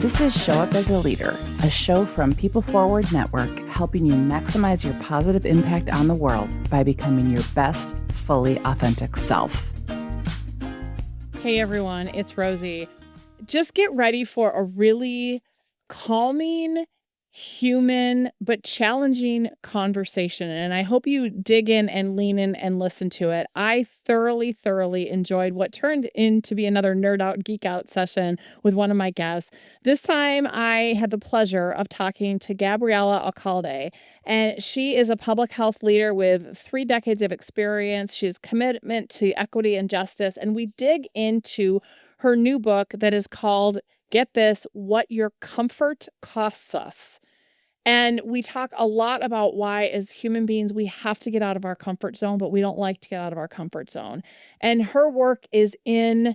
This is Show Up as a Leader, a show from People Forward Network, helping you maximize your positive impact on the world by becoming your best, fully authentic self. Hey everyone, it's Rosie. Just get ready for a really calming, human, but challenging conversation. And I hope you dig in and lean in and listen to it. I thoroughly enjoyed what turned into be another nerd out, geek out session with one of my guests. This time I had the pleasure of talking to Gabriela Alcalde, and she is a public health leader with 3 decades of experience. She has commitment to equity and justice, and we dig into her new book that is called, get this, What Your Comfort Costs Us. And we talk a lot about why, as human beings, we have to get out of our comfort zone, but we don't like to get out of our comfort zone. And her work is in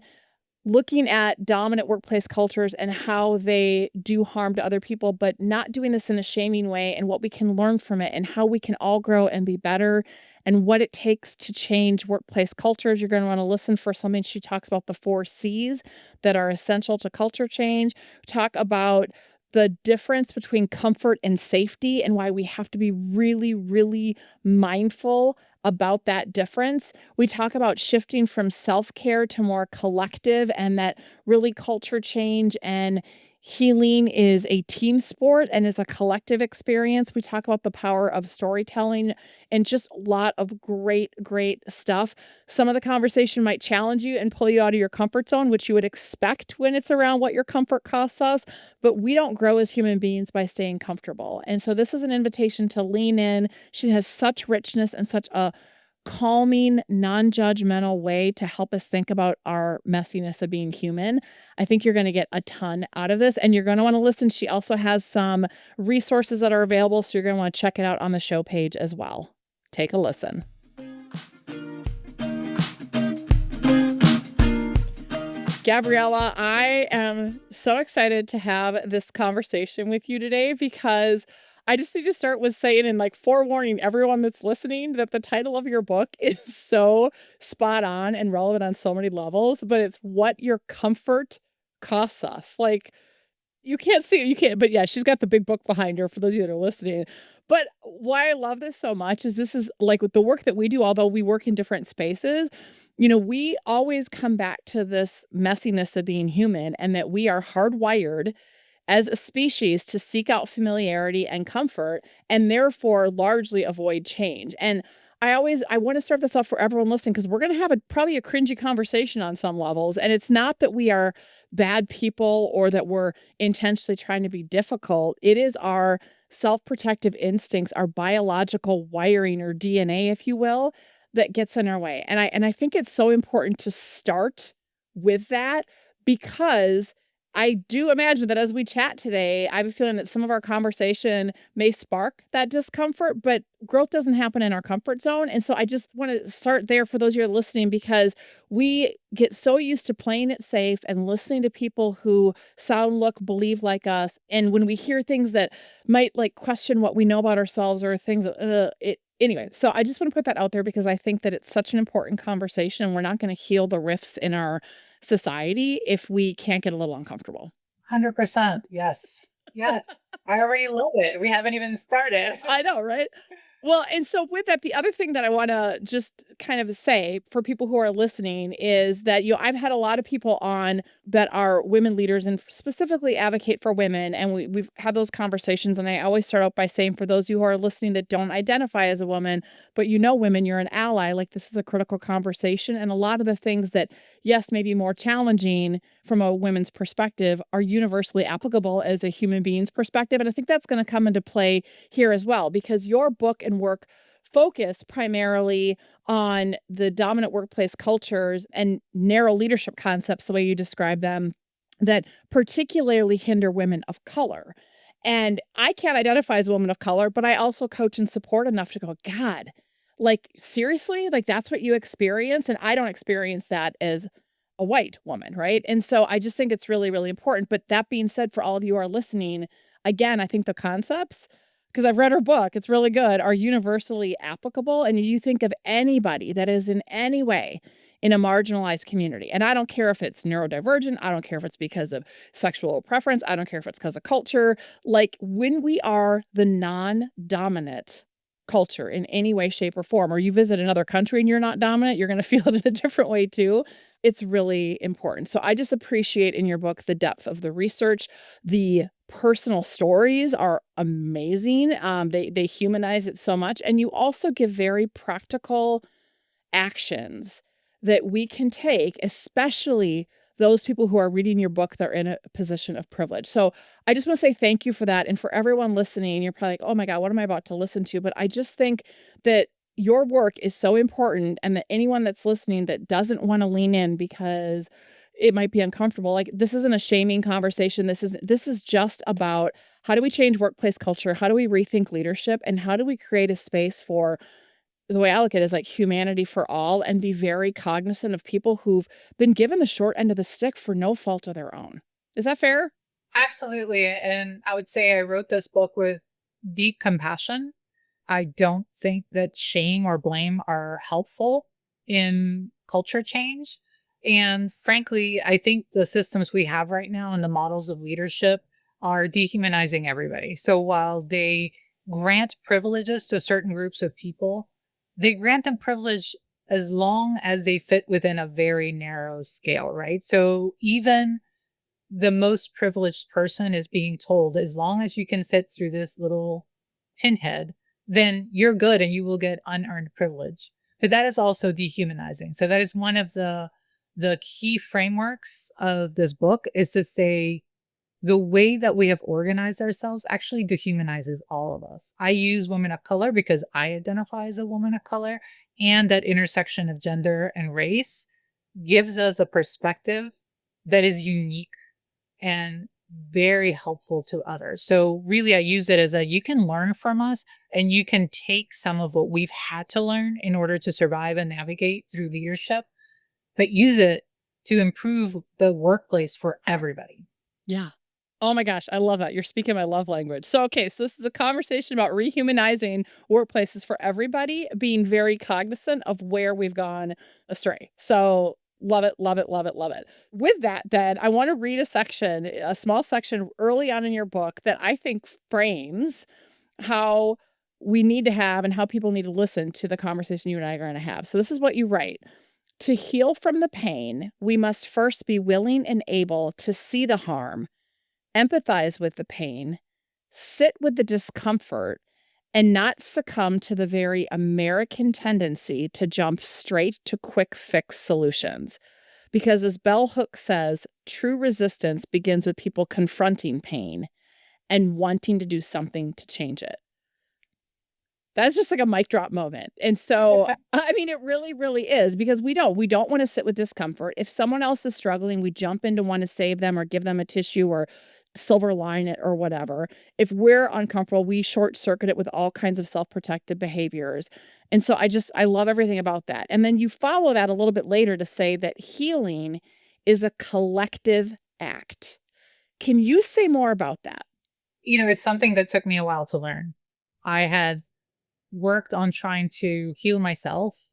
looking at dominant workplace cultures and how they do harm to other people, but not doing this in a shaming way, and what we can learn from it and how we can all grow and be better and what it takes to change workplace cultures. You're going to want to listen for something. She talks about the 4 C's that are essential to culture change. Talk about the difference between comfort and safety and why we have to be really mindful about that difference. We talk about shifting from self-care to more collective, and that really culture change and healing is a team sport and is a collective experience. We talk about the power of storytelling and just a lot of great stuff. Some of the conversation might challenge you and pull you out of your comfort zone, which you would expect when it's around what your comfort costs us. But we don't grow as human beings by staying comfortable. And so this is an invitation to lean in. She has such richness and such a calming, non-judgmental way to help us think about our messiness of being human. I think you're going to get a ton out of this, and you're going to want to listen. She also has some resources that are available, so you're going to want to check it out on the show page as well. Take a listen. Gabriela, I am so excited to have this conversation with you today, because I just need to start with saying, and like forewarning everyone that's listening, that the title of your book is so spot on and relevant on so many levels, but it's What Your Comfort Costs Us. Like, you can't see it, you can't, but yeah, she's got the big book behind her for those of you that are listening. But why I love this so much is this is like with the work that we do, although we work in different spaces, we always come back to this messiness of being human, and that we are hardwired as a species to seek out familiarity and comfort, and therefore largely avoid change. And I want to start this off for everyone listening, because we're going to have probably a cringy conversation on some levels. And it's not that we are bad people or that we're intentionally trying to be difficult. It is our self-protective instincts, our biological wiring, or DNA, if you will, that gets in our way. And I think it's so important to start with that, because I do imagine that as we chat today, I have a feeling that some of our conversation may spark that discomfort, but growth doesn't happen in our comfort zone. And so I just want to start there for those of you who are listening, because we get so used to playing it safe and listening to people who sound, look, believe like us. And when we hear things that might like question what we know about ourselves, or things, anyway, so I just want to put that out there, because I think that it's such an important conversation. We're not going to heal the rifts in our society if we can't get a little uncomfortable. 100%. Yes. I already love it. We haven't even started. I know, right? Well, and so with that, the other thing that I want to just kind of say for people who are listening is that, I've had a lot of people on that are women leaders and specifically advocate for women. And we've had those conversations. And I always start out by saying, for those of you who are listening that don't identify as a woman, but women, you're an ally, like this is a critical conversation. And a lot of the things that, yes, may be more challenging from a women's perspective are universally applicable as a human being's perspective. And I think that's going to come into play here as well, because your book and work focus primarily on the dominant workplace cultures and narrow leadership concepts, the way you describe them, that particularly hinder women of color. And I can't identify as a woman of color, but I also coach and support enough to go, God, like, seriously, like that's what you experience. And I don't experience that as a white woman, right? And so I just think it's really important. But that being said, for all of you who are listening, again, I think the concepts, because I've read her book, it's really good, are universally applicable. And you think of anybody that is in any way in a marginalized community. And I don't care if it's neurodivergent. I don't care if it's because of sexual preference. I don't care if it's because of culture. Like when we are the non-dominant culture in any way, shape, or form, or you visit another country and you're not dominant, you're going to feel it in a different way too. It's really important. So I just appreciate in your book the depth of the research. The personal stories are amazing. They humanize it so much. And you also give very practical actions that we can take, especially those people who are reading your book that are in a position of privilege. So I just want to say thank you for that. And for everyone listening, you're probably like, oh my God, what am I about to listen to? But I just think that your work is so important, and that anyone that's listening that doesn't want to lean in because it might be uncomfortable, like this isn't a shaming conversation. This is just about how do we change workplace culture? How do we rethink leadership? And how do we create a space for, the way I look at it is like humanity for all, and be very cognizant of people who've been given the short end of the stick for no fault of their own. Is that fair? Absolutely. And I would say I wrote this book with deep compassion. I don't think that shame or blame are helpful in culture change. And frankly, I think the systems we have right now and the models of leadership are dehumanizing everybody. So while they grant privileges to certain groups of people, they grant them privilege as long as they fit within a very narrow scale, right? So even the most privileged person is being told, as long as you can fit through this little pinhead, then you're good and you will get unearned privilege. But that is also dehumanizing. So that is one of the key frameworks of this book, is to say the way that we have organized ourselves actually dehumanizes all of us. I use women of color because I identify as a woman of color, and that intersection of gender and race gives us a perspective that is unique and very helpful to others. So really, I use it as you can learn from us, and you can take some of what we've had to learn in order to survive and navigate through leadership, but use it to improve the workplace for everybody. Yeah. Oh my gosh, I love that. You're speaking my love language. So, okay, so this is a conversation about rehumanizing workplaces for everybody, being very cognizant of where we've gone astray. So, love it, love it, love it, love it. With that, then, I want to read a small section early on in your book that I think frames how we need to have and how people need to listen to the conversation you and I are going to have. So, this is what you write. To heal from the pain, we must first be willing and able to see the harm, empathize with the pain, sit with the discomfort, and not succumb to the very American tendency to jump straight to quick fix solutions. Because as Bell Hooks says, true resistance begins with people confronting pain and wanting to do something to change it. That's just like a mic drop moment. And so, I mean, it really, really is, because we don't want to sit with discomfort. If someone else is struggling, we jump in to want to save them or give them a tissue or silver line it or whatever. If we're uncomfortable, we short circuit it with all kinds of self-protective behaviors. And so I love everything about that. And then you follow that a little bit later to say that healing is a collective act. Can you say more about that? It's something that took me a while to learn. I had worked on trying to heal myself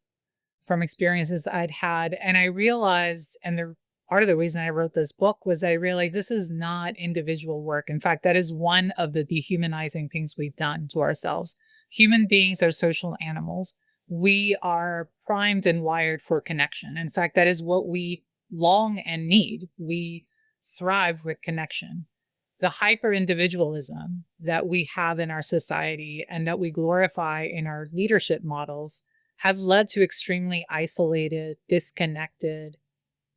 from experiences I'd had. And I realized, and part of the reason I wrote this book was I realized this is not individual work. In fact, that is one of the dehumanizing things we've done to ourselves. Human beings are social animals. We are primed and wired for connection. In fact, that is what we long and need. We thrive with connection. The hyper-individualism that we have in our society and that we glorify in our leadership models have led to extremely isolated, disconnected,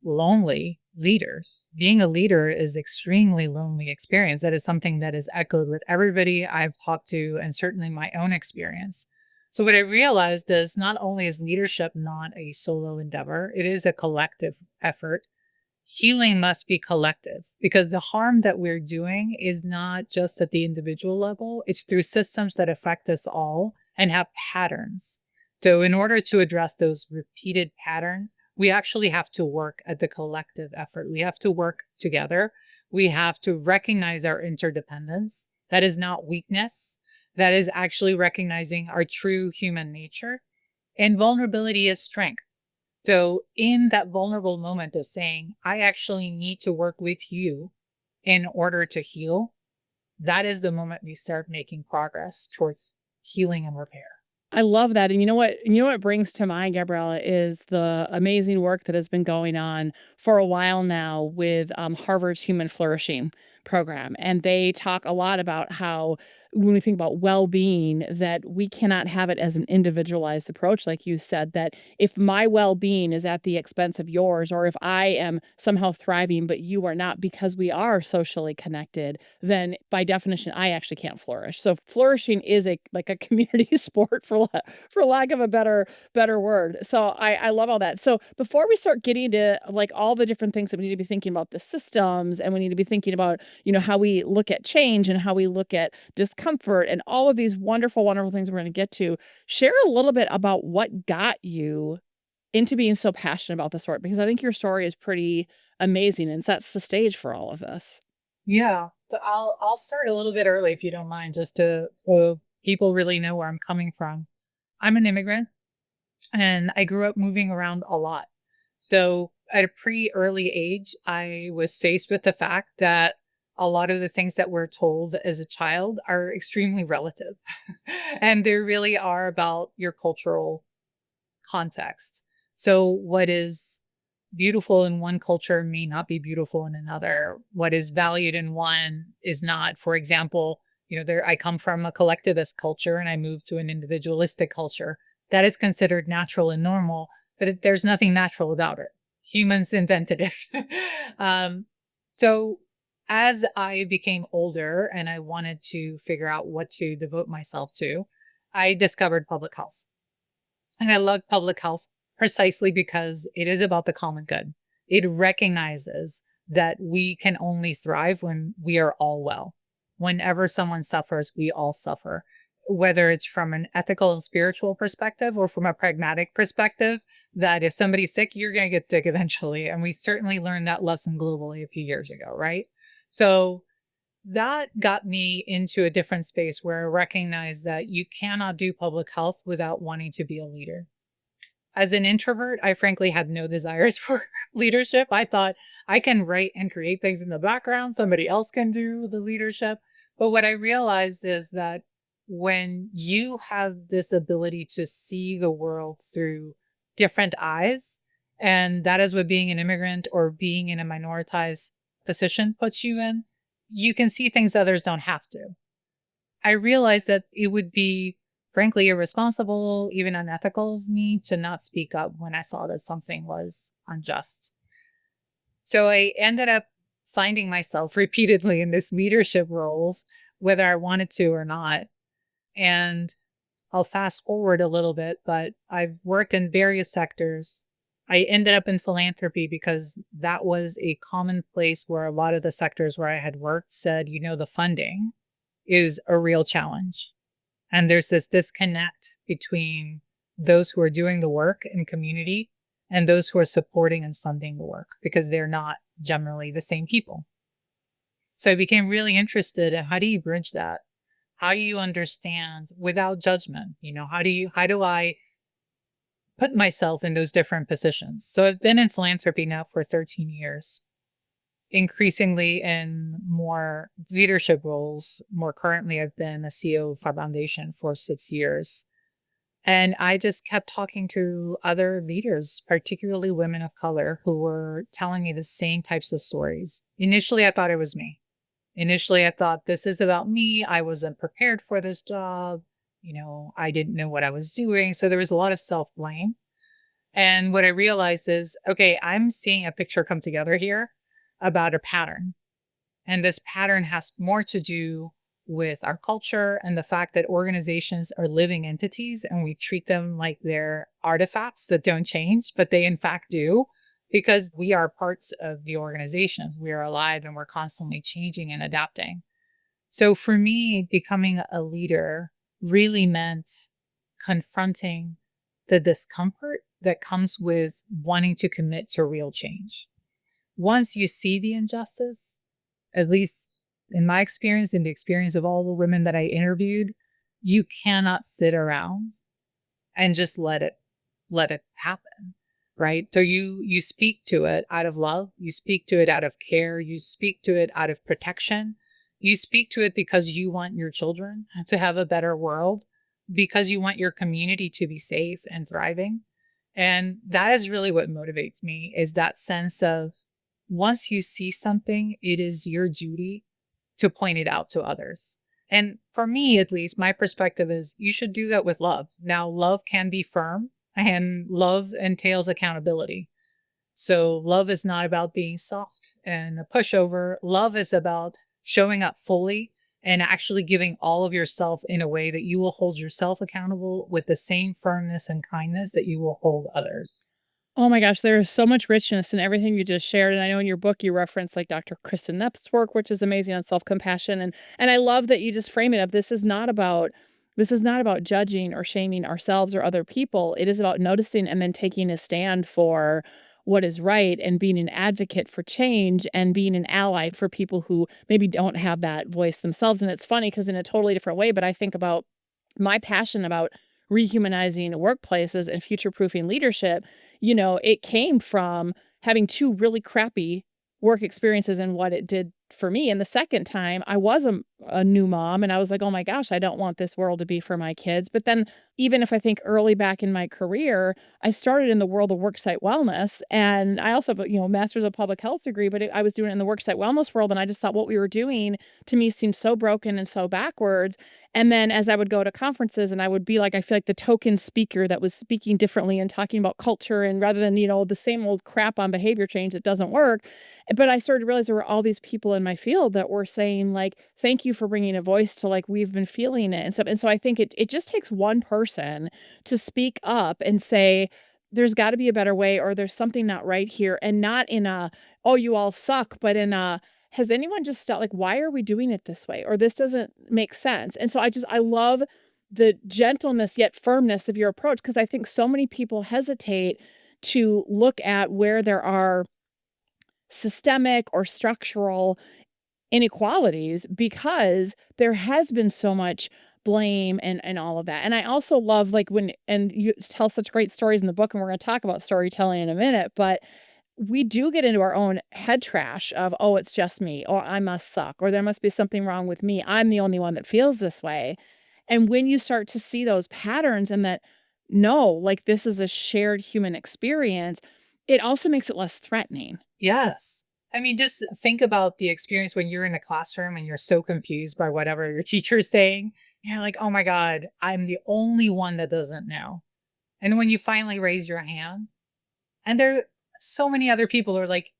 lonely leaders. Being a leader is extremely lonely experience. That is something that is echoed with everybody I've talked to, and certainly my own experience. So what I realized is not only is leadership not a solo endeavor, it is a collective effort. Healing must be collective, because the harm that we're doing is not just at the individual level. It's through systems that affect us all and have patterns. So in order to address those repeated patterns, we actually have to work at the collective effort. We have to work together. We have to recognize our interdependence. That is not weakness. That is actually recognizing our true human nature. And vulnerability is strength. So in that vulnerable moment of saying, I actually need to work with you in order to heal, that is the moment we start making progress towards healing and repair. I love that. And you know what brings to mind, Gabriella, is the amazing work that has been going on for a while now with Harvard's Human Flourishing program. And they talk a lot about how when we think about well-being, that we cannot have it as an individualized approach, like you said, that if my well-being is at the expense of yours, or if I am somehow thriving, but you are not, because we are socially connected, then by definition, I actually can't flourish. So flourishing is like a community sport, for lack of a better word. So I love all that. So before we start getting to like all the different things that we need to be thinking about, the systems, and we need to be thinking about, how we look at change and how we look at discomfort and all of these wonderful, wonderful things we're going to get to, share a little bit about what got you into being so passionate about this work, because I think your story is pretty amazing and sets the stage for all of this. Yeah. So I'll start a little bit early if you don't mind, just so people really know where I'm coming from. I'm an immigrant and I grew up moving around a lot. So at a pretty early age, I was faced with the fact that a lot of the things that we're told as a child are extremely relative. And they really are about your cultural context. So what is beautiful in one culture may not be beautiful in another. What is valued in one is not. For example, I come from a collectivist culture and I moved to an individualistic culture. That is considered natural and normal, but there's nothing natural about it. Humans invented it. So as I became older and I wanted to figure out what to devote myself to, I discovered public health. And I love public health precisely because it is about the common good. It recognizes that we can only thrive when we are all well. Whenever someone suffers, we all suffer, whether it's from an ethical and spiritual perspective or from a pragmatic perspective, that if somebody's sick, you're going to get sick eventually. And we certainly learned that lesson globally a few years ago, right? So that got me into a different space where I recognized that you cannot do public health without wanting to be a leader. As an introvert, I frankly had no desires for leadership. I thought I can write and create things in the background. Somebody else can do the leadership. But what I realized is that when you have this ability to see the world through different eyes, and that is what being an immigrant or being in a minoritized position puts you in, you can see things others don't have to. I realized that it would be frankly irresponsible, even unethical of me to not speak up when I saw that something was unjust. So I ended up finding myself repeatedly in this leadership roles, whether I wanted to or not. And I'll fast forward a little bit, but I've worked in various sectors. I ended up in philanthropy because that was a common place where a lot of the sectors where I had worked said, the funding is a real challenge. And there's this disconnect between those who are doing the work in community and those who are supporting and funding the work, because they're not generally the same people. So I became really interested in how do you bridge that? How do you understand without judgment? How do I put myself in those different positions? So I've been in philanthropy now for 13 years. Increasingly in more leadership roles. More currently, I've been a CEO of a foundation for 6 years. And I just kept talking to other leaders, particularly women of color, who were telling me the same types of stories. Initially, I thought it was me. Initially, I thought this is about me. I wasn't prepared for this job. I didn't know what I was doing. So there was a lot of self-blame. And what I realized is, okay, I'm seeing a picture come together here about a pattern. And this pattern has more to do with our culture and the fact that organizations are living entities and we treat them like they're artifacts that don't change, but they in fact do, because we are parts of the organizations. We are alive and we're constantly changing and adapting. So for me, becoming a leader really meant confronting the discomfort that comes with wanting to commit to real change. Once you see the injustice, at least in my experience, in the experience of all the women that I interviewed, you cannot sit around and just let it happen, right? So you speak to it out of love, you speak to it out of care, you speak to it out of protection. You speak to it because you want your children to have a better world, because you want your community to be safe and thriving. And that is really what motivates me, is that sense of once you see something, it is your duty to point it out to others. And for me, at least, my perspective is you should do that with love. Now, love can be firm and love entails accountability. So love is not about being soft and a pushover. Love is about showing up fully and actually giving all of yourself in a way that you will hold yourself accountable with the same firmness and kindness that you will hold others. Oh my gosh, there is so much richness in everything you just shared. And I know in your book you reference like Dr. Kristen Nepp's work, which is amazing on self-compassion. And I love that you just frame it up. This is not about judging or shaming ourselves or other people. It is about noticing and then taking a stand for what is right and being an advocate for change and being an ally for people who maybe don't have that voice themselves. And it's funny because in a totally different way, but I think about my passion about rehumanizing workplaces and future-proofing leadership, it came from having two really crappy work experiences and what it did for me. And the second time, I was a new mom and I was like, oh my gosh, I don't want this world to be for my kids. But then, even if I think early back in my career, I started in the world of worksite wellness. And I also have a master's of public health degree, but I was doing it in the worksite wellness world. And I just thought what we were doing to me seemed so broken and so backwards. And then as I would go to conferences and I would be like, I feel like the token speaker that was speaking differently and talking about culture and rather than, the same old crap on behavior change that doesn't work. But I started to realize there were all these people in my field that were saying like, thank you for bringing a voice to like, we've been feeling it and stuff. And so I think it just takes one person to speak up and say, there's got to be a better way, or there's something not right here. And not in a, oh, you all suck, but in a, has anyone just stopped? Like, why are we doing it this way? Or this doesn't make sense. And so I love the gentleness yet firmness of your approach, because I think so many people hesitate to look at where there are systemic or structural inequalities because there has been so much blame and all of that. And I also love like and you tell such great stories in the book, and we're going to talk about storytelling in a minute, but we do get into our own head trash of, oh, it's just me, or I must suck, or there must be something wrong with me. I'm the only one that feels this way. And when you start to see those patterns and that, no, like this is a shared human experience, it also makes it less threatening. Yes. I mean, just think about the experience when you're in a classroom and you're so confused by whatever your teacher is saying. You're like, oh my God, I'm the only one that doesn't know. And when you finally raise your hand, and there are so many other people who are like,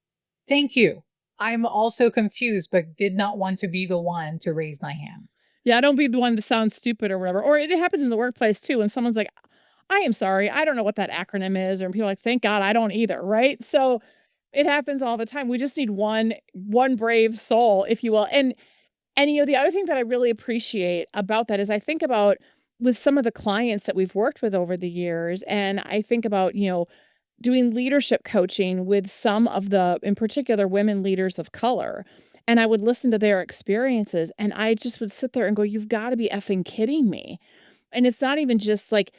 thank you. I'm also confused, but did not want to be the one to raise my hand. Yeah, don't be the one to sound stupid or whatever. Or it happens in the workplace too, when someone's like, I am sorry, I don't know what that acronym is. Or people are like, thank God I don't either, right? So it happens all the time. We just need one brave soul, if you will. And the other thing that I really appreciate about that is I think about with some of the clients that we've worked with over the years, and I think about, doing leadership coaching with some of the, in particular, women leaders of color. And I would listen to their experiences and I just would sit there and go, you've got to be effing kidding me. And it's not even just like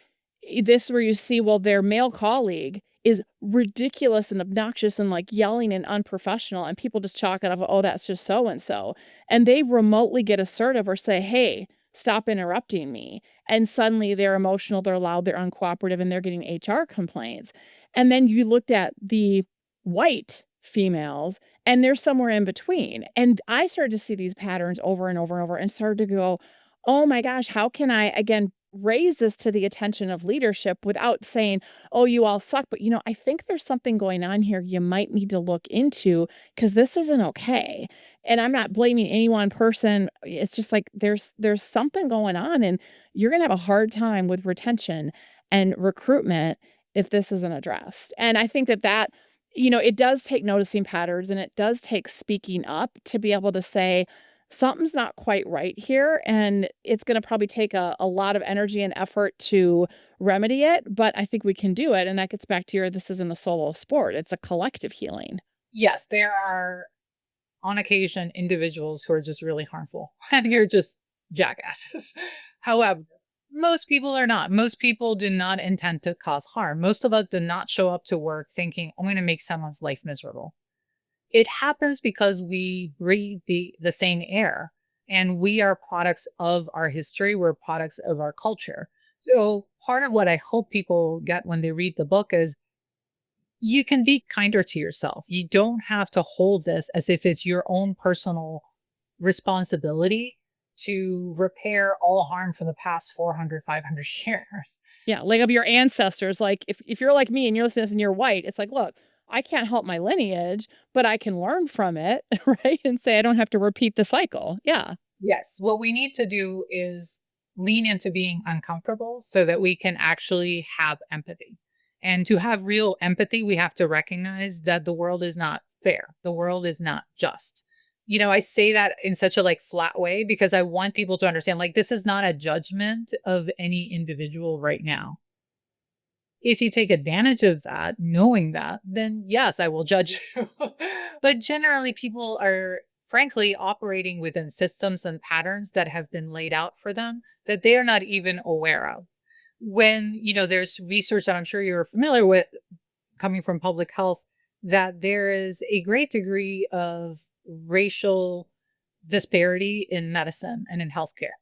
this where you see, well, their male colleague is ridiculous and obnoxious and like yelling and unprofessional, and people just chalk it up, oh, that's just so and so. And they remotely get assertive or say, hey, stop interrupting me. And suddenly they're emotional, they're loud, they're uncooperative, and they're getting HR complaints. And then you looked at the white females and they're somewhere in between. And I started to see these patterns over and over and over and started to go, oh my gosh, how can I, again, raise this to the attention of leadership without saying, oh, you all suck. But, I think there's something going on here you might need to look into because this isn't okay. And I'm not blaming any one person. It's just like there's something going on, and you're going to have a hard time with retention and recruitment if this isn't addressed. And I think that it does take noticing patterns, and it does take speaking up to be able to say, something's not quite right here. And it's going to probably take a lot of energy and effort to remedy it. But I think we can do it. And that gets back to this isn't a solo sport. It's a collective healing. Yes, there are on occasion individuals who are just really harmful and you're just jackasses. However, Most people are not. Most people do not intend to cause harm. Most of us do not show up to work thinking, I'm going to make someone's life miserable. It happens because we breathe the same air, and we are products of our history. We're products of our culture. So part of what I hope people get when they read the book is you can be kinder to yourself. You don't have to hold this as if it's your own personal responsibility to repair all harm from the past 400, 500 years. Yeah, like of your ancestors. Like if you're like me and you're listening to this and you're white, it's like, look, I can't help my lineage, but I can learn from it, right? And say I don't have to repeat the cycle. Yeah. Yes. What we need to do is lean into being uncomfortable so that we can actually have empathy. And to have real empathy, we have to recognize that the world is not fair. The world is not just. I say that in such a flat way because I want people to understand, this is not a judgment of any individual right now. If you take advantage of that, knowing that, then yes, I will judge you. But generally, people are frankly operating within systems and patterns that have been laid out for them that they are not even aware of. When, there's research that I'm sure you're familiar with coming from public health, that there is a great degree of racial disparity in medicine and in healthcare.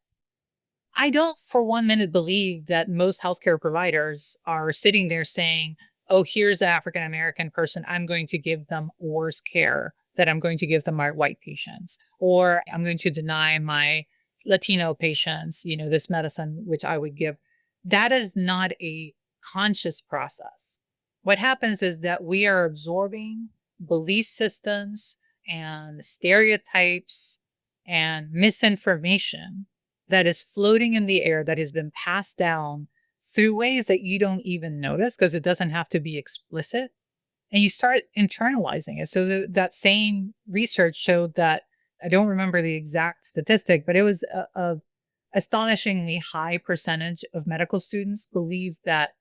I don't for 1 minute believe that most healthcare providers are sitting there saying, oh, here's an African American person, I'm going to give them worse care that I'm going to give them my white patients, or I'm going to deny my Latino patients, this medicine, which I would give. That is not a conscious process. What happens is that we are absorbing belief systems and stereotypes and misinformation that is floating in the air that has been passed down through ways that you don't even notice because it doesn't have to be explicit. And you start internalizing it. So that same research showed that, I don't remember the exact statistic, but it was a astonishingly high percentage of medical students believed that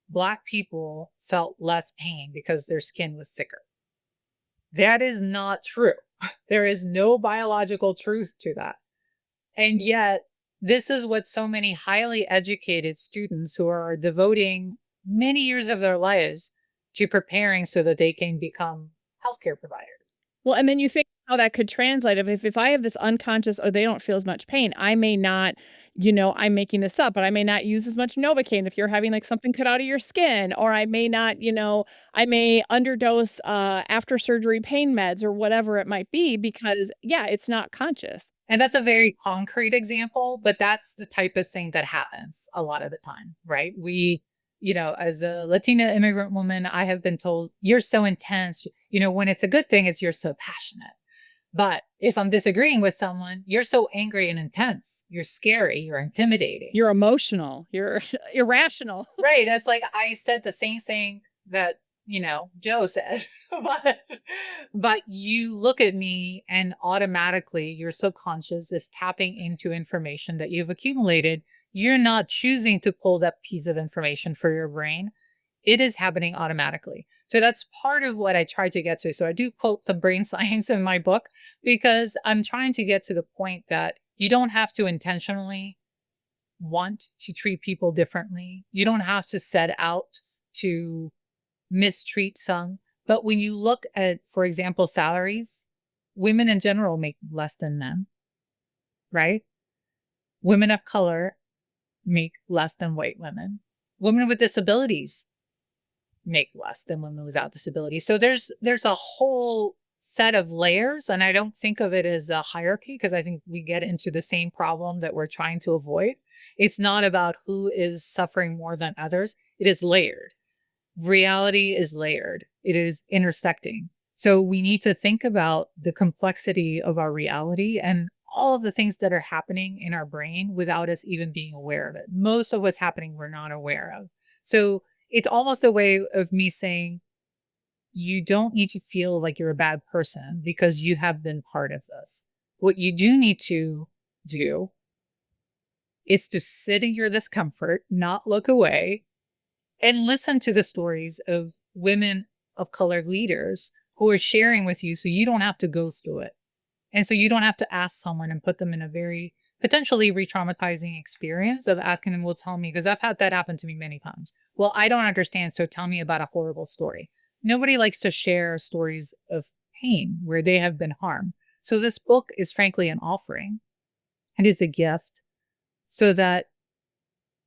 Black people felt less pain because their skin was thicker. That is not true. There is no biological truth to that. And yet, this is what so many highly educated students who are devoting many years of their lives to preparing so that they can become healthcare providers. Well, and then you think how that could translate. If I have this unconscious or they don't feel as much pain, I may not, I'm making this up, but I may not use as much Novocaine if you're having something cut out of your skin, or I may not, I may underdose after surgery pain meds or whatever it might be because, yeah, it's not conscious. And that's a very concrete example, but that's the type of thing that happens a lot of the time, right? We, as a Latina immigrant woman, I have been told, you're so intense. When it's a good thing, it's you're so passionate. But if I'm disagreeing with someone, you're so angry and intense. You're scary. You're intimidating. You're emotional. You're irrational. Right. That's I said the same thing that, Joe said. but you look at me and automatically your subconscious is tapping into information that you've accumulated. You're not choosing to pull that piece of information for your brain. It is happening automatically. So that's part of what I try to get to. So I do quote some brain science in my book because I'm trying to get to the point that you don't have to intentionally want to treat people differently. You don't have to set out to mistreat some. But when you look at, for example, salaries, women in general make less than men, right? Women of color make less than white women. Women with disabilities make less than women without disabilities. So there's a whole set of layers, and I don't think of it as a hierarchy because I think we get into the same problem that we're trying to avoid. It's not about who is suffering more than others. It is layered. Reality is layered. It is intersecting. So we need to think about the complexity of our reality and all of the things that are happening in our brain without us even being aware of it. Most of what's happening, we're not aware of. So it's almost a way of me saying, you don't need to feel like you're a bad person because you have been part of this. What you do need to do is to sit in your discomfort, not look away, and listen to the stories of women of color leaders who are sharing with you so you don't have to go through it. And so you don't have to ask someone and put them in a very potentially re-traumatizing experience of asking them, will tell me, because I've had that happen to me many times. Well, I don't understand, so tell me about a horrible story. Nobody likes to share stories of pain where they have been harmed. So this book is frankly an offering. It is a gift so that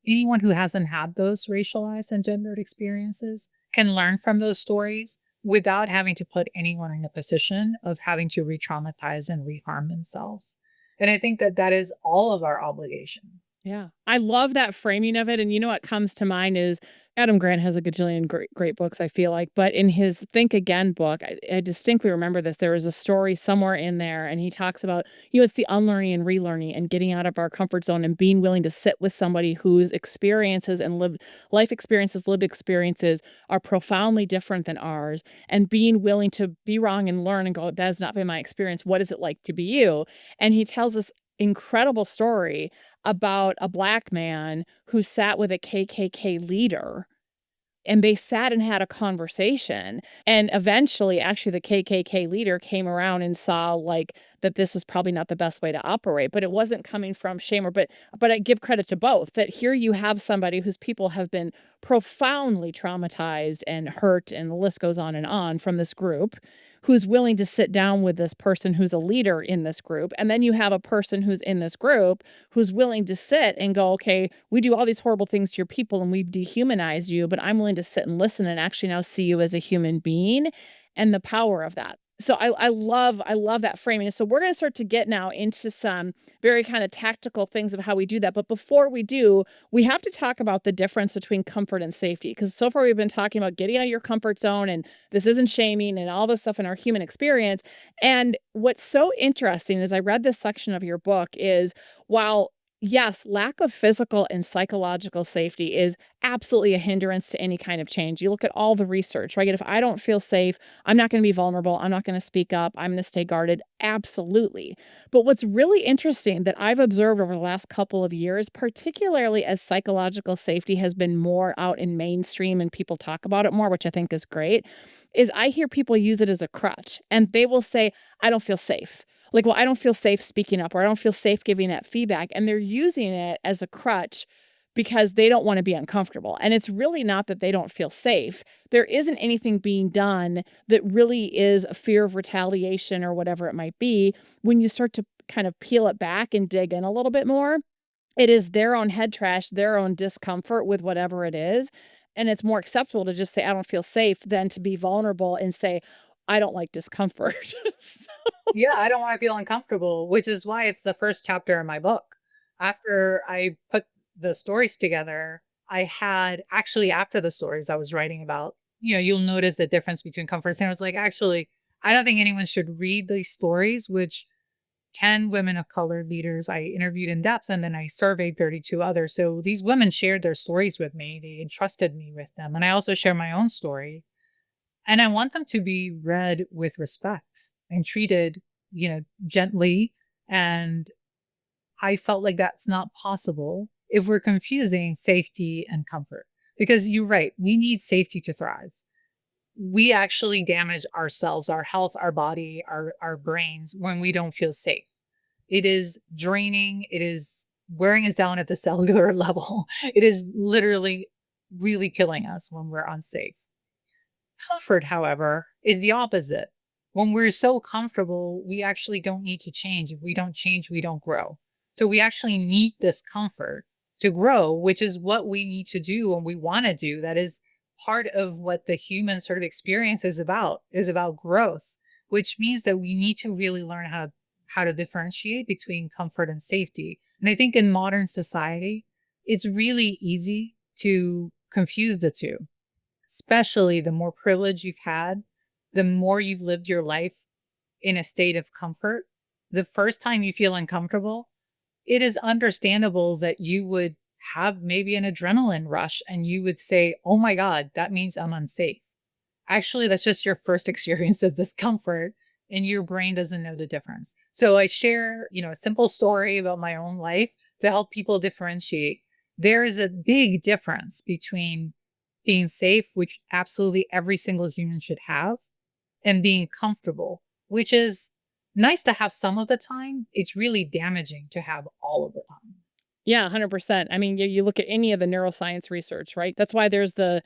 anyone who hasn't had those racialized and gendered experiences can learn from those stories without having to put anyone in a position of having to re-traumatize and reharm themselves. And I think that that is all of our obligation. Yeah. I love that framing of it. And you know what comes to mind is Adam Grant has a gajillion great books, I feel like. But in his Think Again book, I distinctly remember this. There was a story somewhere in there, and he talks about, it's the unlearning and relearning and getting out of our comfort zone and being willing to sit with somebody whose experiences and lived experiences are profoundly different than ours, and being willing to be wrong and learn and go, that has not been my experience. What is it like to be you? And he tells us incredible story about a Black man who sat with a KKK leader, and they sat and had a conversation. And eventually, actually, the KKK leader came around and saw like that this was probably not the best way to operate, but it wasn't coming from shame but I give credit to both, that here you have somebody whose people have been profoundly traumatized and hurt, and the list goes on from this group, who's willing to sit down with this person who's a leader in this group. And then you have a person who's in this group who's willing to sit and go, okay, we do all these horrible things to your people and we've dehumanized you, but I'm willing to sit and listen and actually now see you as a human being, and the power of that. So I love that framing. So we're going to start to get now into some very kind of tactical things of how we do that. But before we do, we have to talk about the difference between comfort and safety. Because so far we've been talking about getting out of your comfort zone, and this isn't shaming and all this stuff in our human experience. And what's so interesting is I read this section of your book is, while yes, lack of physical and psychological safety is absolutely a hindrance to any kind of change. You look at all the research, right? If I don't feel safe, I'm not going to be vulnerable. I'm not going to speak up. I'm going to stay guarded. Absolutely. But what's really interesting that I've observed over the last couple of years, particularly as psychological safety has been more out in mainstream and people talk about it more, which I think is great, is I hear people use it as a crutch, and they will say, I don't feel safe. Like, well, I don't feel safe speaking up, or I don't feel safe giving that feedback. And they're using it as a crutch because they don't want to be uncomfortable. And it's really not that they don't feel safe. There isn't anything being done that really is a fear of retaliation or whatever it might be. When you start to kind of peel it back and dig in a little bit more, it is their own head trash, their own discomfort with whatever it is. And it's more acceptable to just say, I don't feel safe, than to be vulnerable and say, I don't like discomfort. Yeah, I don't want to feel uncomfortable, which is why it's the first chapter in my book. After I put the stories together, I had actually, after the stories I was writing about, you'll notice the difference between comfort. And I was like, actually, I don't think anyone should read these stories, which 10 women of color leaders I interviewed in depth, and then I surveyed 32 others. So these women shared their stories with me. They entrusted me with them. And I also share my own stories. And I want them to be read with respect and treated, gently. And I felt like that's not possible if we're confusing safety and comfort. Because you're right, we need safety to thrive. We actually damage ourselves, our health, our body, our brains when we don't feel safe. It is draining. It is wearing us down at the cellular level. It is literally really killing us when we're unsafe. Comfort, however, is the opposite. When we're so comfortable, we actually don't need to change. If we don't change, we don't grow. So we actually need this comfort to grow, which is what we need to do when we want to do. That is part of what the human sort of experience is about growth, which means that we need to really learn how to differentiate between comfort and safety. And I think in modern society, it's really easy to confuse the two, especially the more privilege you've had, the more you've lived your life in a state of comfort. The first time you feel uncomfortable, it is understandable that you would have maybe an adrenaline rush and you would say, oh my God, that means I'm unsafe. Actually, that's just your first experience of discomfort, and your brain doesn't know the difference. So I share, a simple story about my own life to help people differentiate. There is a big difference between being safe, which absolutely every single human should have, and being comfortable, which is nice to have some of the time. It's really damaging to have all of the time. Yeah, 100%. I mean, you look at any of the neuroscience research, right? That's why there's the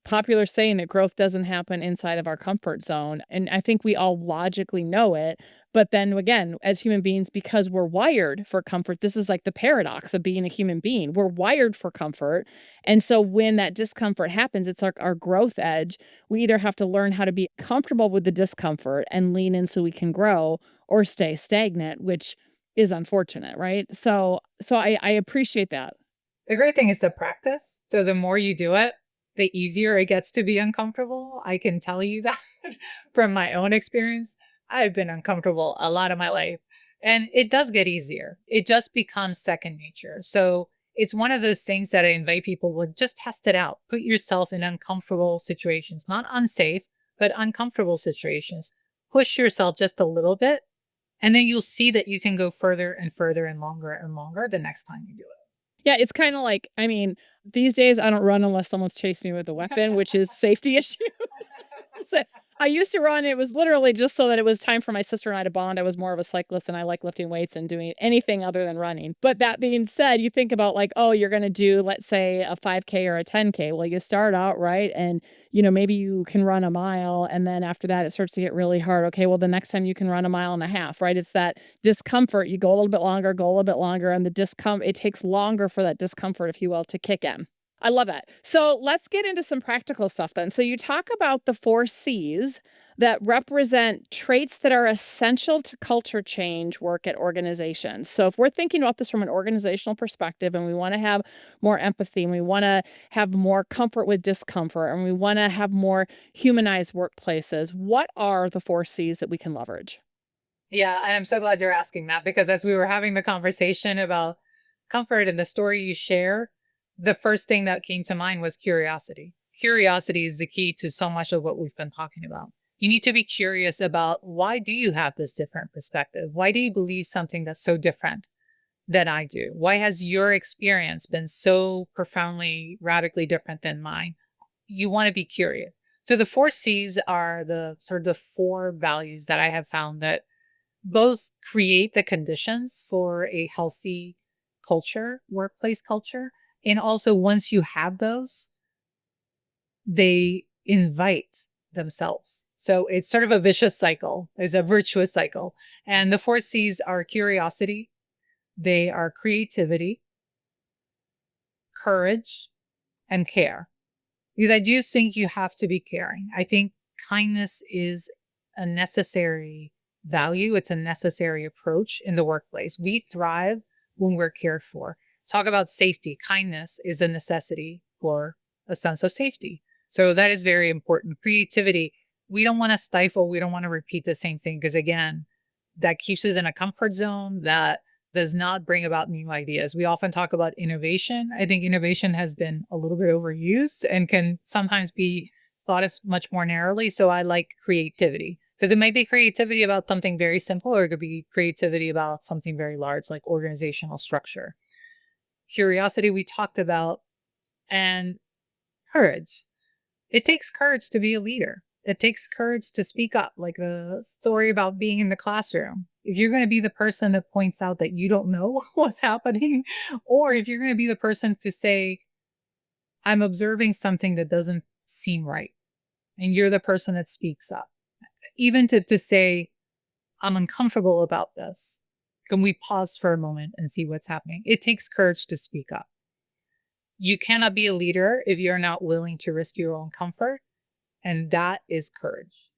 popular saying that growth doesn't happen inside of our comfort zone. And I think we all logically know it. But then again, as human beings, because we're wired for comfort, this is like the paradox of being a human being. We're wired for comfort. And so when that discomfort happens, it's our growth edge. We either have to learn how to be comfortable with the discomfort and lean in so we can grow, or stay stagnant, which is unfortunate, right? So I appreciate that. The great thing is the practice. So the more you do it, the easier it gets to be uncomfortable. I can tell you that from my own experience. I've been uncomfortable a lot of my life, and it does get easier. It just becomes second nature. So it's one of those things that I invite people to just test it out. Put yourself in uncomfortable situations, not unsafe, but uncomfortable situations. Push yourself just a little bit, and then you'll see that you can go further and further and longer the next time you do it. Yeah, it's kind of like, I mean, these days I don't run unless someone's chasing me with a weapon, which is safety issue. So I used to run. It was literally just so that it was time for my sister and I to bond. I was more of a cyclist and I like lifting weights and doing anything other than running. But that being said, you think about like, oh, you're going to do, let's say, a 5K or a 10K. Well, you start out, right? And, maybe you can run a mile. And then after that, it starts to get really hard. Okay, well, the next time you can run a mile and a half, right? It's that discomfort. You go a little bit longer, go a little bit longer. And the discomfort, it takes longer for that discomfort, if you will, to kick in. I love that. So let's get into some practical stuff then. So you talk about the 4 C's that represent traits that are essential to culture change work at organizations. So if we're thinking about this from an organizational perspective and we want to have more empathy and we want to have more comfort with discomfort and we want to have more humanized workplaces, what are the 4 C's that we can leverage? Yeah, and I'm so glad you're asking that, because as we were having the conversation about comfort and the story you share, the first thing that came to mind was curiosity. Curiosity is the key to so much of what we've been talking about. You need to be curious about, why do you have this different perspective? Why do you believe something that's so different than I do? Why has your experience been so profoundly, radically different than mine? You want to be curious. So the 4 C's are the sort of the 4 values that I have found that both create the conditions for a healthy culture, workplace culture. And also, once you have those, they invite themselves. So it's sort of a vicious cycle. It's a virtuous cycle. And the 4 C's are curiosity. They are creativity, courage, and care. Because I do think you have to be caring. I think kindness is a necessary value. It's a necessary approach in the workplace. We thrive when we're cared for. Talk about safety. Kindness is a necessity for a sense of safety. So that is very important. Creativity. We don't want to stifle. We don't want to repeat the same thing, because again, that keeps us in a comfort zone. That does not bring about new ideas. We often talk about innovation. I think innovation has been a little bit overused and can sometimes be thought of much more narrowly. So I like creativity, because it might be creativity about something very simple, or it could be creativity about something very large, like organizational structure. Curiosity we talked about, and courage. It takes courage to be a leader. It takes courage to speak up, like the story about being in the classroom. If you're going to be the person that points out that you don't know what's happening, or if you're going to be the person to say, I'm observing something that doesn't seem right, and you're the person that speaks up, even to say, I'm uncomfortable about this. Can we pause for a moment and see what's happening? It takes courage to speak up. You cannot be a leader if you're not willing to risk your own comfort. And that is courage.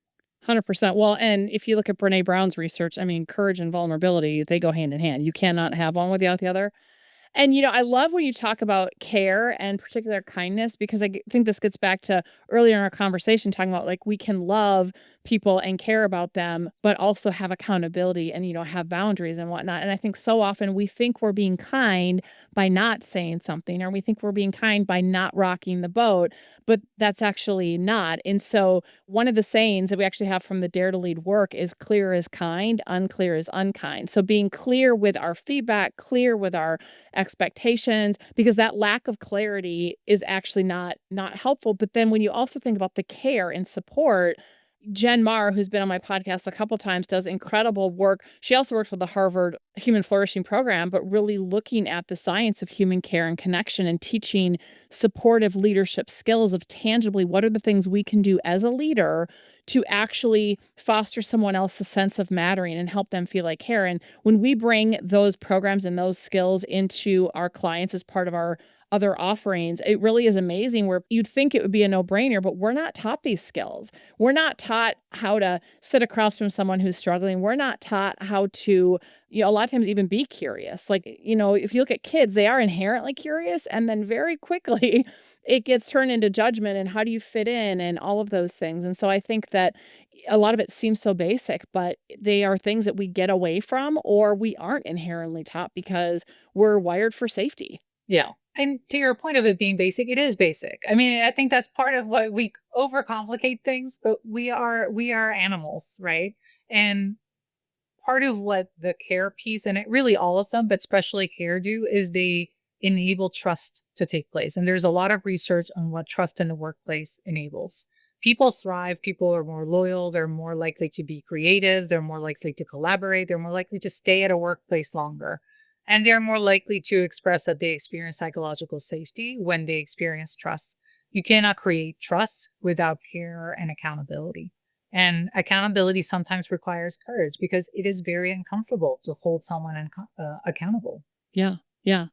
100%. Well, and if you look at Brene Brown's research, I mean, courage and vulnerability, they go hand in hand. You cannot have one without the other. And, I love when you talk about care and particular kindness, because I think this gets back to earlier in our conversation, talking about like we can love people and care about them, but also have accountability and, have boundaries and whatnot. And I think so often we think we're being kind by not saying something, or we think we're being kind by not rocking the boat, but that's actually not. And so one of the sayings that we actually have from the Dare to Lead work is clear is kind, unclear is unkind. So being clear with our feedback, clear with our expectations, because that lack of clarity is actually not helpful. But then when you also think about the care and support, Jen Marr, who's been on my podcast a couple times, does incredible work. She also works with the Harvard Human Flourishing Program, but really looking at the science of human care and connection and teaching supportive leadership skills of tangibly what are the things we can do as a leader to actually foster someone else's sense of mattering and help them feel like care. And when we bring those programs and those skills into our clients as part of our other offerings, it really is amazing where you'd think it would be a no-brainer, but we're not taught these skills. We're not taught how to sit across from someone who's struggling. We're not taught how to, a lot of times even be curious. Like, if you look at kids, they are inherently curious. And then very quickly it gets turned into judgment and how do you fit in and all of those things. And so I think that a lot of it seems so basic, but they are things that we get away from or we aren't inherently taught because we're wired for safety. Yeah. And to your point of it being basic, it is basic. I mean, I think that's part of what we overcomplicate things, but we are animals, right? And part of what the care piece, and it really all of them, but especially care do, is they enable trust to take place. And there's a lot of research on what trust in the workplace enables. People thrive. People are more loyal. They're more likely to be creative. They're more likely to collaborate. They're more likely to stay at a workplace longer. And they're more likely to express that they experience psychological safety when they experience trust. You cannot create trust without care and accountability. And accountability sometimes requires courage because it is very uncomfortable to hold someone accountable. Yeah. Yeah.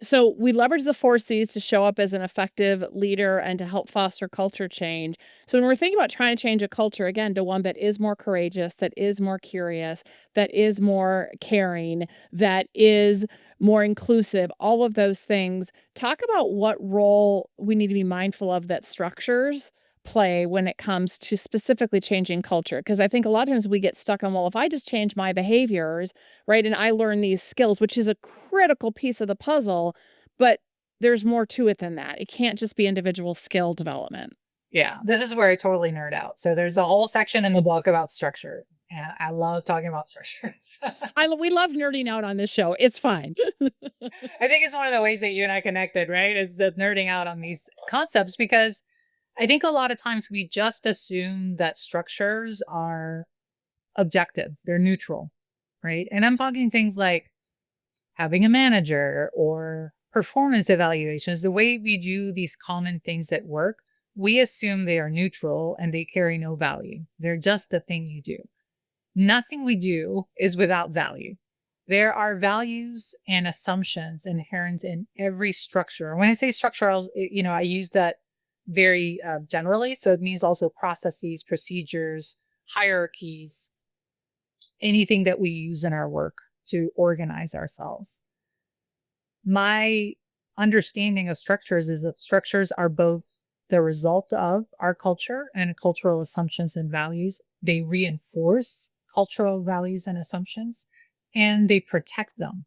So we leverage the 4 C's to show up as an effective leader and to help foster culture change. So when we're thinking about trying to change a culture, again, to one that is more courageous, that is more curious, that is more caring, that is more inclusive, all of those things, talk about what role we need to be mindful of that structures play when it comes to specifically changing culture. Because I think a lot of times we get stuck on, well, if I just change my behaviors, right, and I learn these skills, which is a critical piece of the puzzle, but there's more to it than that. It can't just be individual skill development. Yeah, this is where I totally nerd out. So there's a whole section in the book about structures, and I love talking about structures. We love nerding out on this show. It's fine. I think it's one of the ways that you and I connected, right? Is the nerding out on these concepts because I think a lot of times we just assume that structures are objective. They're neutral, right? And I'm talking things like having a manager or performance evaluations. The way we do these common things at work, we assume they are neutral and they carry no value. They're just the thing you do. Nothing we do is without value. There are values and assumptions inherent in every structure. When I say structure, I use that very generally. So it means also processes, procedures, hierarchies, anything that we use in our work to organize ourselves. My understanding of structures is that structures are both the result of our culture and cultural assumptions and values. They reinforce cultural values and assumptions, and they protect them,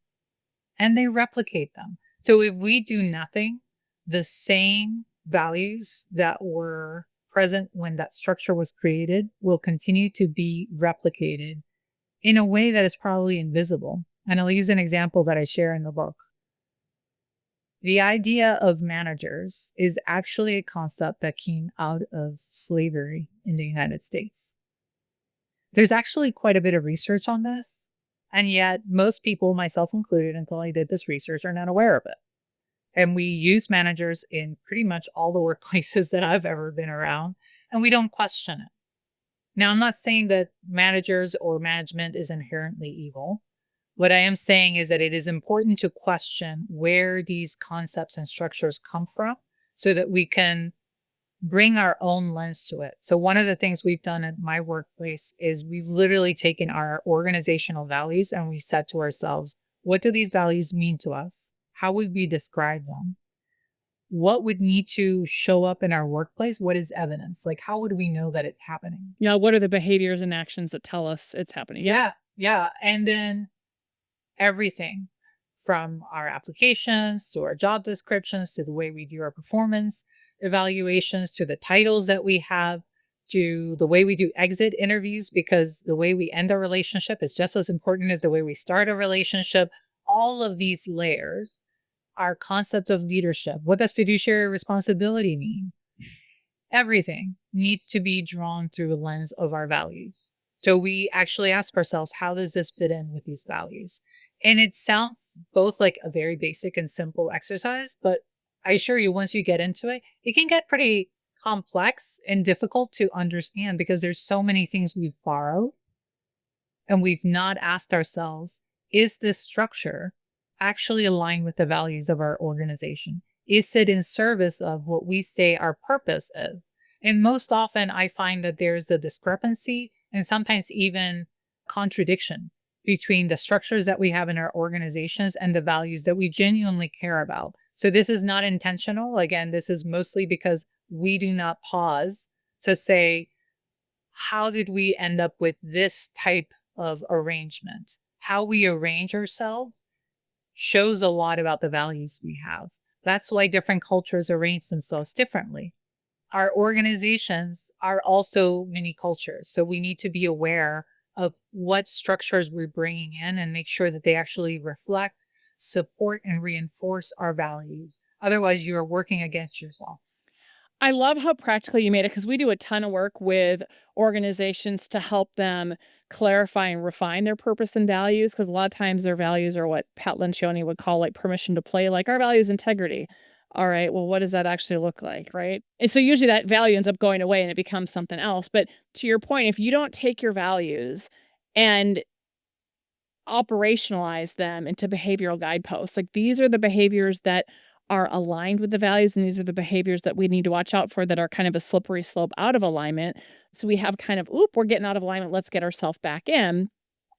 and they replicate them. So if we do nothing, the same values that were present when that structure was created will continue to be replicated in a way that is probably invisible. And I'll use an example that I share in the book. The idea of managers is actually a concept that came out of slavery in the United States. There's actually quite a bit of research on this, and yet most people, myself included, until I did this research, are not aware of it. And we use managers in pretty much all the workplaces that I've ever been around, and we don't question it. Now, I'm not saying that managers or management is inherently evil. What I am saying is that it is important to question where these concepts and structures come from so that we can bring our own lens to it. So one of the things we've done at my workplace is we've literally taken our organizational values and we said to ourselves, what do these values mean to us? How would we describe them? What would need to show up in our workplace? What is evidence? Like, how would we know that it's happening? Yeah. What are the behaviors and actions that tell us it's happening? Yeah. And then everything from our applications to our job descriptions to the way we do our performance evaluations to the titles that we have to the way we do exit interviews, because the way we end a relationship is just as important as the way we start a relationship. All of these layers are concepts of leadership. What does fiduciary responsibility mean? everything needs to be drawn through the lens of our values. So we actually ask ourselves, how does this fit in with these values? And it sounds both like a very basic and simple exercise, but I assure you, once you get into it, it can get pretty complex and difficult to understand because there's so many things we've borrowed and we've not asked ourselves, is this structure actually aligned with the values of our organization? Is it in service of what we say our purpose is? And most often I find that there's a discrepancy and sometimes even contradiction between the structures that we have in our organizations and the values that we genuinely care about. So this is not intentional. Again, this is mostly because we do not pause to say, how did we end up with this type of arrangement? How we arrange ourselves shows a lot about the values we have. That's why different cultures arrange themselves differently. Our organizations are also mini cultures. So we need to be aware of what structures we're bringing in and make sure that they actually reflect, support, and reinforce our values. Otherwise, you are working against yourself. I love how practical you made it because we do a ton of work with organizations to help them clarify and refine their purpose and values. Because a lot of times their values are what Pat Lencioni would call like permission to play, like our value is integrity. All right, well, what does that actually look like, right? And so usually that value ends up going away and it becomes something else. But to your point, if you don't take your values and operationalize them into behavioral guideposts, like these are the behaviors that are aligned with the values, and these are the behaviors that we need to watch out for that are kind of a slippery slope out of alignment. So we have kind of, oop, we're getting out of alignment, let's get ourselves back in.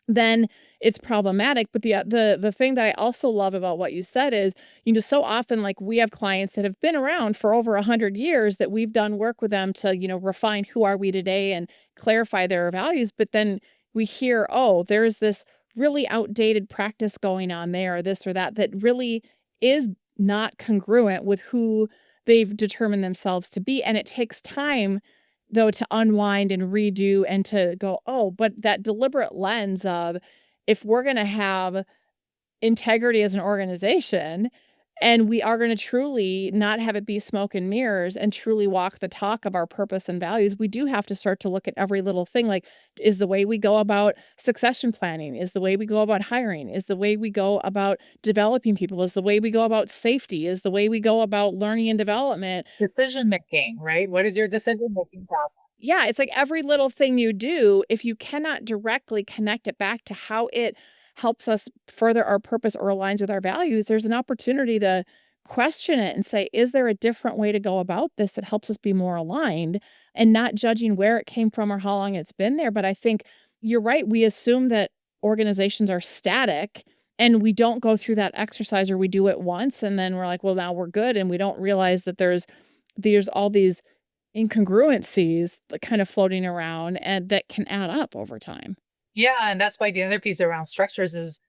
Then it's problematic. But the thing that I also love about what you said is, so often like we have clients that have been around for over 100 years that we've done work with them to, refine who are we today and clarify their values. But then we hear, oh, there's this really outdated practice going on there, or this or that really is not congruent with who they've determined themselves to be. And it takes time though to unwind and redo and to go, oh, but that deliberate lens of, if we're going to have integrity as an organization and we are going to truly not have it be smoke and mirrors and truly walk the talk of our purpose and values, we do have to start to look at every little thing. Like, is the way we go about succession planning, is the way we go about hiring, is the way we go about developing people, is the way we go about safety, is the way we go about learning and development. Decision making, right? What is your decision making process? Yeah, it's like every little thing you do, if you cannot directly connect it back to how it helps us further our purpose or aligns with our values, there's an opportunity to question it and say, is there a different way to go about this that helps us be more aligned, and not judging where it came from or how long it's been there. But I think you're right. We assume that organizations are static and we don't go through that exercise, or we do it once and then we're like, well, now we're good. And we don't realize that there's all these incongruencies that kind of floating around and that can add up over time. Yeah, and that's why the other piece around structures is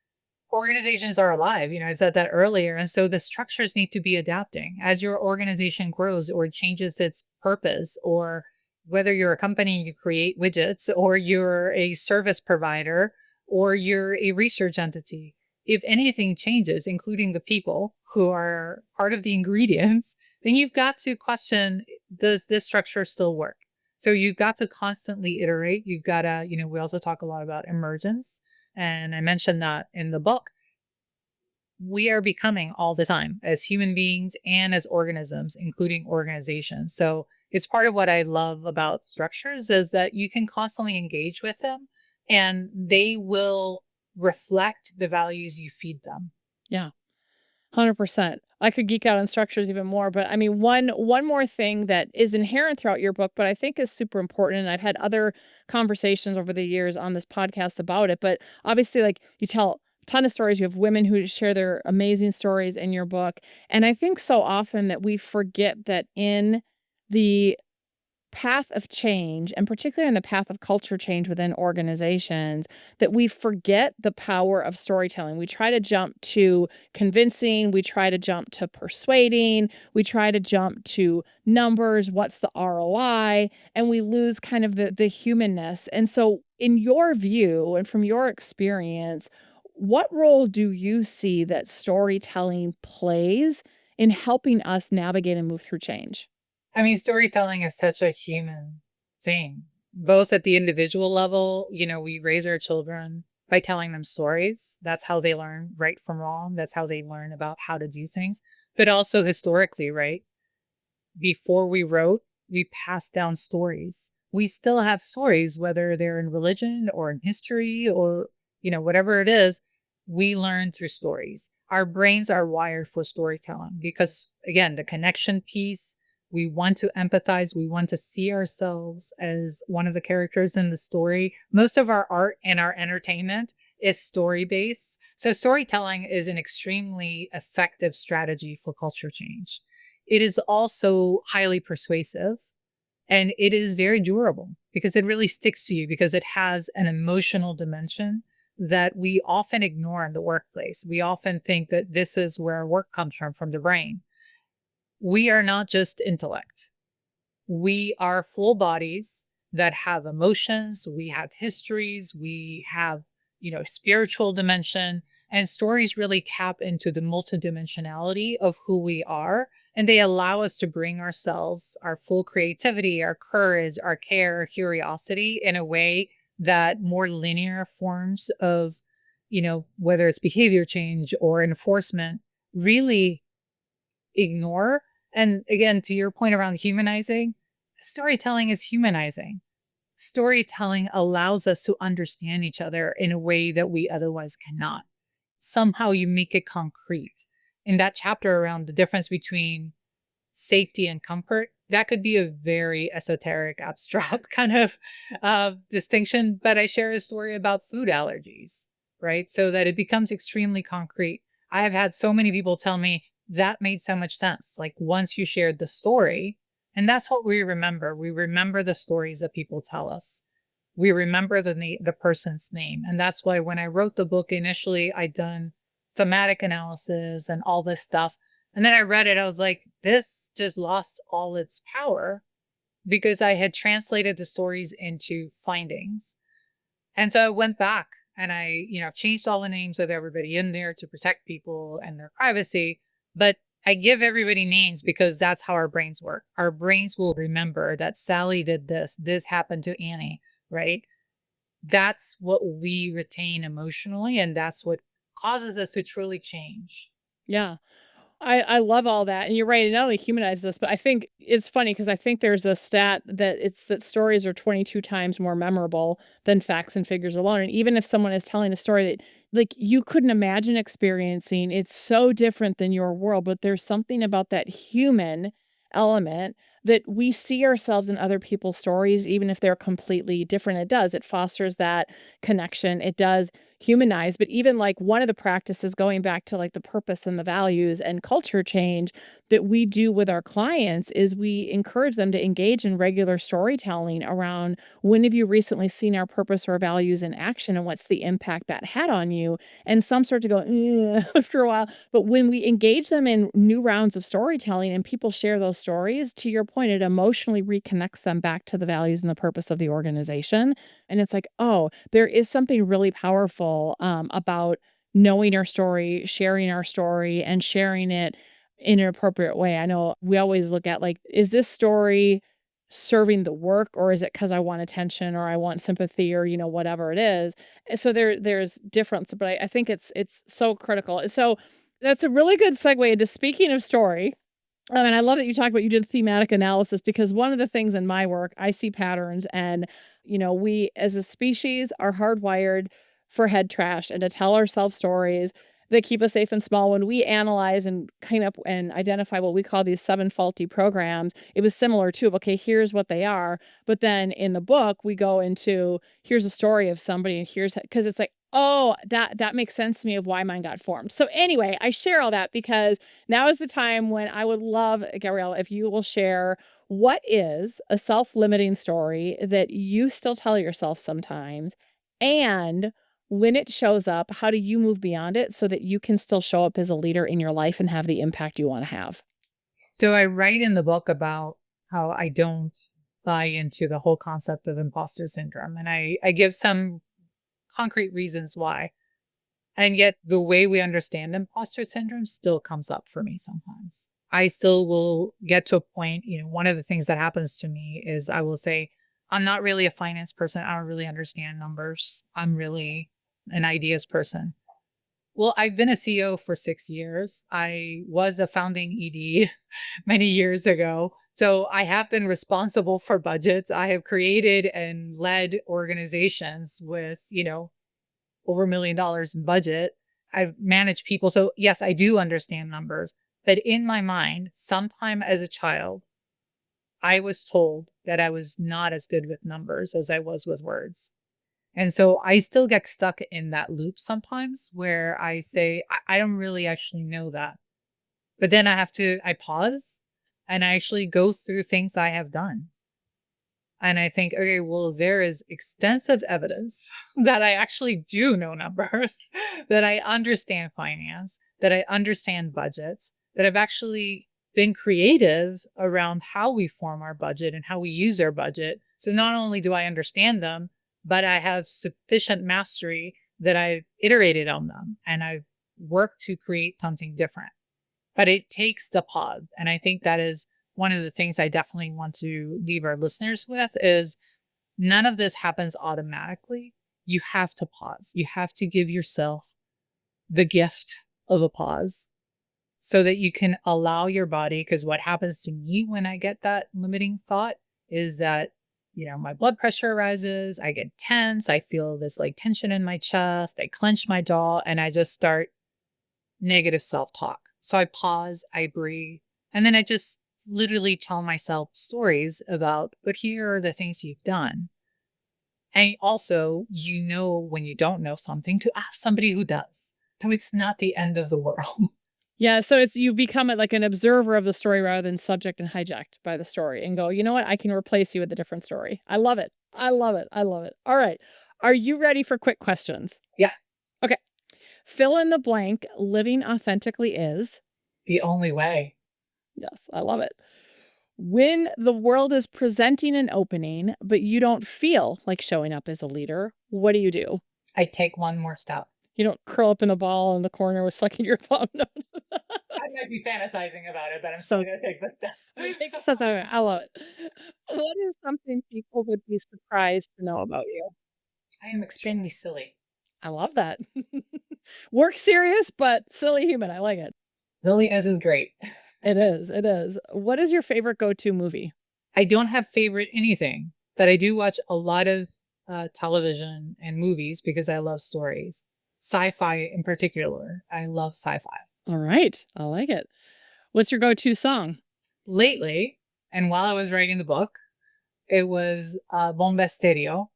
organizations are alive. I said that earlier. And so the structures need to be adapting as your organization grows or changes its purpose, or whether you're a company, you create widgets, or you're a service provider, or you're a research entity. If anything changes, including the people who are part of the ingredients, then you've got to question, does this structure still work? So you've got to constantly iterate. You've got to, we also talk a lot about emergence. And I mentioned that in the book. We are becoming all the time as human beings and as organisms, including organizations. So it's part of what I love about structures is that you can constantly engage with them and they will reflect the values you feed them. Yeah. 100%. I could geek out on structures even more, but I mean, one more thing that is inherent throughout your book, but I think is super important, and I've had other conversations over the years on this podcast about it, but obviously, like, you tell a ton of stories. You have women who share their amazing stories in your book, and I think so often that we forget that in the path of change, and particularly in the path of culture change within organizations, that we forget the power of storytelling. We try to jump to convincing, we try to jump to persuading, we try to jump to numbers, what's the ROI, and we lose kind of the humanness. And so, in your view and from your experience, what role do you see that storytelling plays in helping us navigate and move through change? I mean, storytelling is such a human thing, both at the individual level. We raise our children by telling them stories. That's how they learn right from wrong. That's how they learn about how to do things. But also historically, right? Before we wrote, we passed down stories. We still have stories, whether they're in religion or in history or, whatever it is, we learn through stories. Our brains are wired for storytelling because, again, the connection piece, we want to empathize. We want to see ourselves as one of the characters in the story. Most of our art and our entertainment is story-based. So storytelling is an extremely effective strategy for culture change. It is also highly persuasive, and it is very durable because it really sticks to you because it has an emotional dimension that we often ignore in the workplace. We often think that this is where work comes from the brain. We are not just intellect. We are full bodies that have emotions. We have histories. We have, spiritual dimension, and stories really tap into the multidimensionality of who we are. And they allow us to bring ourselves, our full creativity, our courage, our care, our curiosity in a way that more linear forms of, whether it's behavior change or enforcement, really ignore. And again, to your point around humanizing, storytelling is humanizing. Storytelling allows us to understand each other in a way that we otherwise cannot. Somehow you make it concrete. In that chapter around the difference between safety and comfort, that could be a very esoteric, abstract kind of distinction. But I share a story about food allergies, right? So that it becomes extremely concrete. I have had so many people tell me that made so much sense. Like once you shared the story, and that's what we remember. We remember the stories that people tell us. We remember the person's name. And that's why when I wrote the book initially, I'd done thematic analysis and all this stuff. And then I read it. I was like, this just lost all its power because I had translated the stories into findings. And so I went back and I, changed all the names of everybody in there to protect people and their privacy. But I give everybody names because that's how our brains work. Our brains will remember that Sally did this happened to Annie, right? That's what we retain emotionally, and that's what causes us to truly change. Yeah. I love all that. And you're right. It not only humanizes us, but I think it's funny because I think there's a stat that stories are 22 times more memorable than facts and figures alone. And even if someone is telling a story that like you couldn't imagine experiencing, it's so different than your world, but there's something about that human element that we see ourselves in other people's stories, even if they're completely different. It fosters that connection. It does humanize. But even like one of the practices going back to like the purpose and the values and culture change that we do with our clients is we encourage them to engage in regular storytelling around when have you recently seen our purpose or values in action and what's the impact that had on you. And some start to go after a while. But when we engage them in new rounds of storytelling and people share those stories, to your point, it emotionally reconnects them back to the values and the purpose of the organization. And it's like, oh, there is something really powerful about knowing our story, and sharing it in an appropriate way. I know we always look at like, is this story serving the work or is it because I want attention or I want sympathy or, whatever it is. And so there's difference, but I think it's so critical. So that's a really good segue into speaking of story. And I love that you talked about you did thematic analysis because one of the things in my work, I see patterns and, we as a species are hardwired for head trash and to tell ourselves stories that keep us safe and small. When we analyze and came up and identify what we call these 7 faulty programs, it was similar to, okay, here's what they are. But then in the book, we go into, here's a story of somebody and here's, because it's like, oh, that makes sense to me of why mine got formed. So anyway, I share all that because now is the time when I would love, Gabriela, if you will share what is a self-limiting story that you still tell yourself sometimes, and when it shows up, how do you move beyond it so that you can still show up as a leader in your life and have the impact you want to have? So I write in the book about how I don't buy into the whole concept of imposter syndrome. And I give some concrete reasons why. And yet the way we understand imposter syndrome still comes up for me sometimes. I still will get to a point, one of the things that happens to me is I will say, I'm not really a finance person. I don't really understand numbers. I'm really an ideas person. Well, I've been a CEO for 6 years. I was a founding ED many years ago. So I have been responsible for budgets. I have created and led organizations with, over $1 million in budget. I've managed people. So yes, I do understand numbers. But in my mind, sometime as a child, I was told that I was not as good with numbers as I was with words. And so I still get stuck in that loop sometimes where I say, I don't really actually know that. But then I pause and I actually go through things I have done. And I think, okay, well, there is extensive evidence that I actually do know numbers, that I understand finance, that I understand budgets, that I've actually been creative around how we form our budget and how we use our budget. So not only do I understand them, but I have sufficient mastery that I've iterated on them and I've worked to create something different. But it takes the pause. And I think that is one of the things I definitely want to leave our listeners with is none of this happens automatically. You have to pause. You have to give yourself the gift of a pause so that you can allow your body. Because what happens to me when I get that limiting thought is that, my blood pressure rises, I get tense, I feel this like tension in my chest, I clench my jaw, and I just start negative self-talk. So I pause, I breathe, and then I just literally tell myself stories about, but here are the things you've done. And also, when you don't know something, to ask somebody who does. So it's not the end of the world. Yeah, so you become like an observer of the story rather than subject and hijacked by the story and go, you know what? I can replace you with a different story. I love it. I love it. I love it. All right. Are you ready for quick questions? Yes. Okay. Fill in the blank. Living authentically is the only way. Yes, I love it. When the world is presenting an opening, but you don't feel like showing up as a leader, what do? I take one more step. You don't curl up in a ball in the corner with sucking your thumb. No. I might be fantasizing about it, but I'm still going to take the step. I love it. What is something people would be surprised to know about you? I am extremely silly. I love that. Work serious, but silly human. I like it. Silliness is great. It is. It is. What is your favorite go-to movie? I don't have favorite anything, but I do watch a lot of television and movies because I love stories. Sci-fi in particular. I love sci-fi. All right. I like it. What's your go-to song? Lately, and while I was writing the book, it was Bomba Estéreo,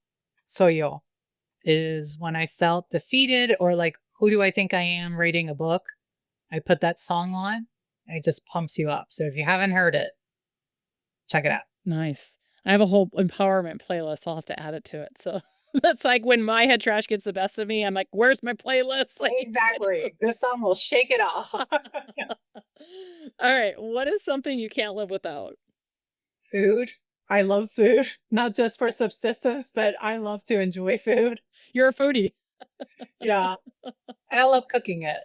Soy Yo. Is when I felt defeated or like, who do I think I am writing a book? I put that song on and it just pumps you up. So if you haven't heard it, check it out. Nice. I have a whole empowerment playlist. I'll have to add it to it. So that's like when my head trash gets the best of me, I'm like, where's my playlist? Like, exactly. This song will shake it off. All right. What is something you can't live without? Food. I love food, not just for subsistence, but I love to enjoy food. You're a foodie. Yeah. And I love cooking it.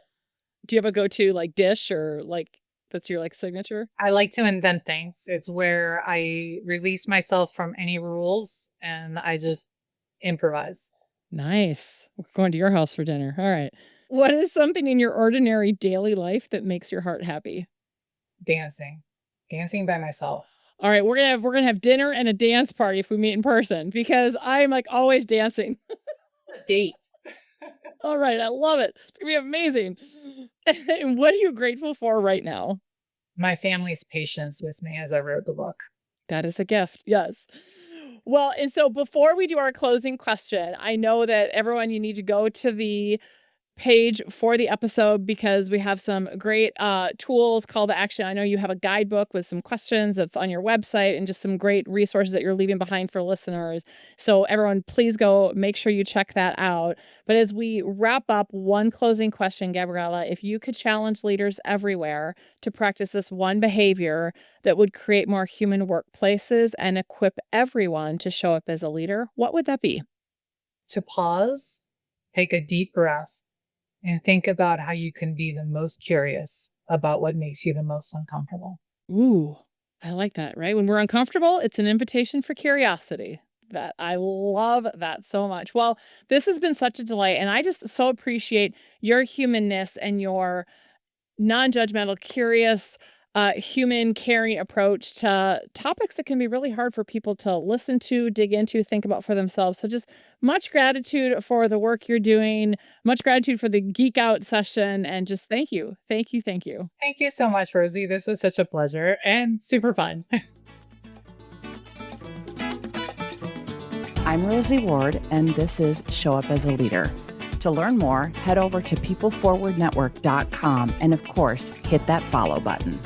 Do you have a go-to like dish or like that's your like signature? I like to invent things. It's where I release myself from any rules and I just improvise. Nice. We're going to your house for dinner. All right. What is something in your ordinary daily life that makes your heart happy? Dancing by myself. All right, we're gonna have dinner and a dance party if we meet in person because I'm like always dancing. It's a date. All right, I love it. It's gonna be amazing. And what are you grateful for right now? My family's patience with me as I wrote the book. That is a gift. Yes. Well, and so before we do our closing question, I know that everyone, you need to go to the page for the episode because we have some great tools, call to action. I know you have a guidebook with some questions that's on your website and just some great resources that you're leaving behind for listeners. So everyone, please go make sure you check that out. But as we wrap up, one closing question, Gabriela, if you could challenge leaders everywhere to practice this one behavior that would create more human workplaces and equip everyone to show up as a leader, what would that be? To pause, take a deep breath, and think about how you can be the most curious about what makes you the most uncomfortable. Ooh, I like that, right? When we're uncomfortable, it's an invitation for curiosity. That I love that so much. Well, this has been such a delight, and I just so appreciate your humanness and your non-judgmental, curious, human, caring approach to topics that can be really hard for people to listen to, dig into, think about for themselves. So just much gratitude for the work you're doing, much gratitude for the geek out session, and just thank you. Thank you. Thank you. Thank you so much, Rosie. This was such a pleasure and super fun. I'm Rosie Ward, and this is Show Up as a Leader. To learn more, head over to peopleforwardnetwork.com and, of course, hit that follow button.